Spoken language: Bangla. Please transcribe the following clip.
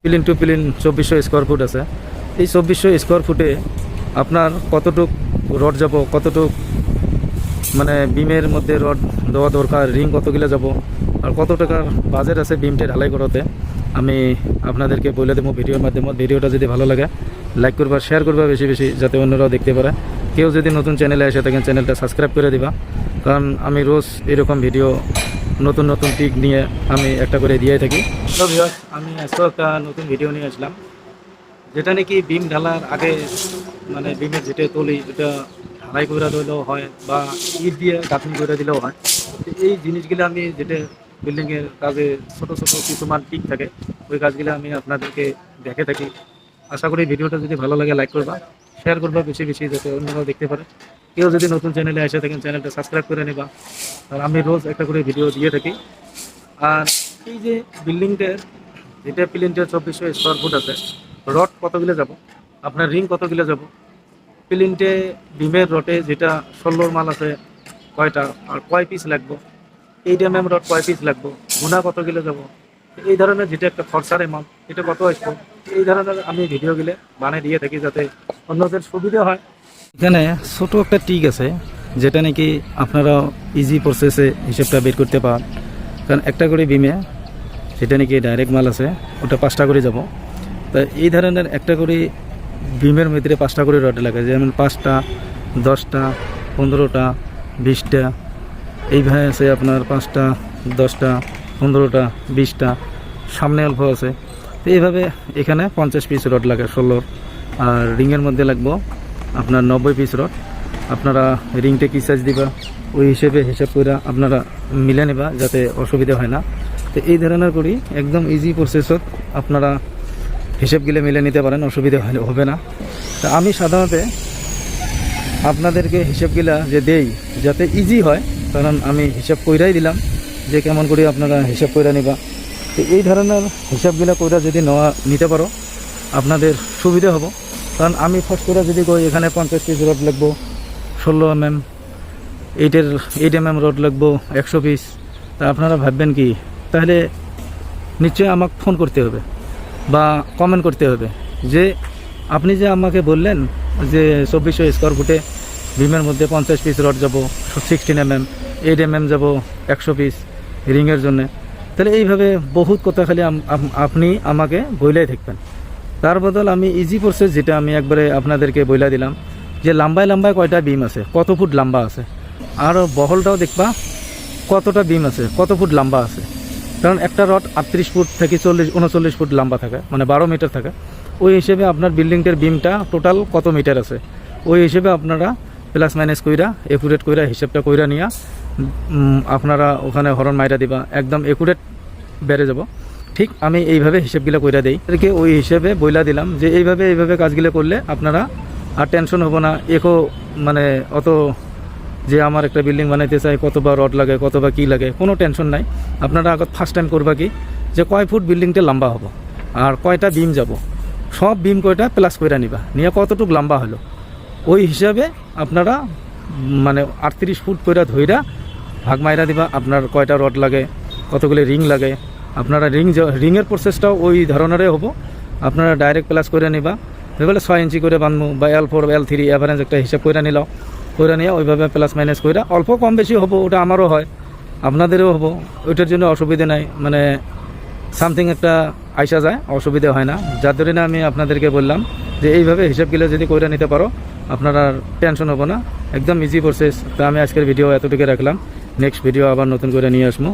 Plane to plane 2400 square foot আছে। এই 2400 স্কোয়ার ফুটে আপনার কতটুক রড যাব, কতটুক মানে বিমের মধ্যে রড দেওয়া দরকার, রিং কতগুলো যাব, আর কত টাকার বাজেট আছে বিমটা ঢালাই করতে আমি আপনাদেরকে বলে দেবো ভিডিওর মাধ্যমে। ভিডিওটা যদি ভালো লাগে লাইক করবা, শেয়ার করবা বেশি বেশি, যাতে অন্যরাও দেখতে পারে। কেউ যদি নতুন চ্যানেলে এসে থাকেন চ্যানেলটা সাবস্ক্রাইব করে দিবা, কারণ আমি রোজ এরকম ভিডিও নতুন নতুন টিক নিয়ে আমি একটা করে দিয়ে থাকি। তো ভিউয়ার্স, আমি আজকে একটা নতুন ভিডিও নিয়ে আসলাম, যেটা নাকি বিম ঢালার আগে মানে বিমের যেটা তলি এটা ঢালাই করে দিলেও হয় বা ইট দিয়ে গাঁথনি করে দিলেও হয়। তো এই জিনিসগুলো আমি যেটা বিল্ডিংয়ের কাজে ছোটো ছোটো কিছুমান টিক থাকে, ওই কাজগুলো আমি আপনাদেরকে দেখে থাকি। আশা করি ভিডিওটা যদি ভালো লাগে লাইক করবা, শেয়ার করবা বেশি বেশি, যাতে অন্যরাও দেখতে পারে। কেউ যদি নতুন চ্যানেলে এসে থাকেন চ্যানেলটা সাবস্ক্রাইব করে নেবা, আর আমি রোজ একটা করে ভিডিও দিয়ে থাকি। আর এই যে বিল্ডিংটার যেটা প্লেনটা 2400 স্কোয়ার ফুট আছে, রড কতগুলো যাব, আপনার রিং কতগুলো যাব, প্লেনটে বিমের রডে যেটা 16 মাল আছে কয়টা, আর কয় পিস লাগবো, 8 mm রড কয় পিস লাগবো, গুণা কতগুলো যাব, এই ধরনের যেটা একটা খরচার অ্যামাউন্ট এটা কত আসবো, এই ধরনের আমি ভিডিওগুলো বানিয়ে দিয়ে থাকি যাতে অন্যদের সুবিধা হয়। এখানে ছোট একটা টিক আছে যেটা নাকি আপনারা ইজি প্রসেসে হিসেবটা বের করতে পারেন, কারণ একটা করে বিমে যেটা নাকি ডাইরেক্ট মাল আছে ওটা 5টা করে যাব। তা এই ধরনের একটা করে বিমের ভিতরে 5টা করে রড লাগে, যেমন 5টা, 10টা, 15টা, 20টা, এইভাবে আছে আপনার 5টা, 10টা, 15টা, 20টা, সামনে অল্প আছে। তো এইভাবে এখানে 50 পিস রড লাগে 16, আর রিংয়ের মধ্যে লাগবো আপনার 90 পিস রড। আপনারা রিংটা কী সাইজ দিবা ওই হিসাব করে আপনারা মিলে নেবা, যাতে অসুবিধা হয় না। তো এই ধরনের করি একদম ইজি প্রসেসত আপনারা হিসেবগুলো মিলে নিতে পারেন, অসুবিধা হবে না। তা আমি সাধারণত আপনাদেরকে হিসেবগুলা যে দেই যাতে ইজি হয়, কারণ আমি হিসাব কইরাই দিলাম যে কেমন করে আপনারা হিসাব কইরা নিবা। তো এই ধরনের হিসাবগুলা কইরা যদি নিতে পারো আপনাদের সুবিধা হবো। কারণ আমি ফার্স্ট করে যদি কই এখানে 50 পিস রড লাগবো, 16 mm, 8 mm রড লাগবো 100 পিস, তা আপনারা ভাববেন কি, তাহলে নিশ্চয়ই আমাকে ফোন করতে হবে বা কমেন্ট করতে হবে যে আপনি যে আমাকে বললেন যে 2400 স্কোয়ার ফুটে বিমের মধ্যে 50 পিস রড যাব, 16 mm, 8 mm যাব 100 পিস রিংয়ের জন্য। তাহলে এইভাবে বহুত কথা খালি আপনি আমাকে বইলাই থাকবেন। তার বদল আমি ইজি প্রসেস যেটা আমি একবারে আপনাদেরকে বইলা দিলাম যে লম্বায় লম্বায় কয়টা বিম আছে, কত ফুট লম্বা আছে, আর বহলটাও দেখবা কতটা বিম আছে, কত ফুট লম্বা আছে। কারণ একটা রড 38 ফুট থেকে 39 ফুট লম্বা থাকে, মানে 12 মিটার থাকে। ওই হিসেবে আপনার বিল্ডিংটার বিমটা টোটাল কত মিটার আছে ওই হিসেবে আপনারা প্লাস মাইনাস কইরা একুরেট কইরা হিসেবটা কইরা নিয়া আপনারা ওখানে হরন মাইরা দিবা, একদম একুরেট বেড়ে যাব। ঠিক আমি এইভাবে হিসেবগুলো কইরা দেই, এদেরকে ওই হিসেবে বইলা দিলাম যে এইভাবে কাজগুলো করলে আপনারা আর টেনশন হবো না। মানে অত যে আমার একটা বিল্ডিং বানাইতে চাই কত বা রড লাগে, কত বা কী লাগে, কোনো টেনশন নাই। আপনারা আগত ফার্স্ট টাইম করবা কি যে কয় ফুট বিল্ডিংটা লম্বা হবো আর কয়টা বিম যাব, সব বিম কয়টা প্লাস কইরা নিবা, নিয়ে কতটুকু লম্বা হলো ওই হিসাবে আপনারা মানে 38 ফুট কইরা ধইরা ভাগ মাইরা দিবা। আপনার কয়টা রড লাগে, কতগুলো রিং লাগে, আপনারা রিংয়ের প্রসেসটাও ওই ধরনেরই হবো। আপনারা ডাইরেক্ট প্লাস করে নিবা, এবারে 6 ইঞ্চি করে বানবো বা L4 L3 অ্যাভারেজ একটা হিসাব করে নিলাম, করে নিয়ে ওইভাবে প্লাস মাইনাস করে অল্প কম বেশি হবো, ওটা আমারও হয় আপনাদেরও হবো, ওইটার জন্য অসুবিধা নাই। মানে সামথিং একটা আইসা যায়, অসুবিধা হয় না। যার ধরে না আমি আপনাদেরকে বললাম যে এইভাবে হিসাবগুলো যদি করে নিতে পারো আপনারা টেনশন হবো না, একদম ইজি প্রসেস। তো আমি আজকের ভিডিও এতটুকু রাখলাম, নেক্সট ভিডিও আবার নতুন করে নিয়ে আসবো।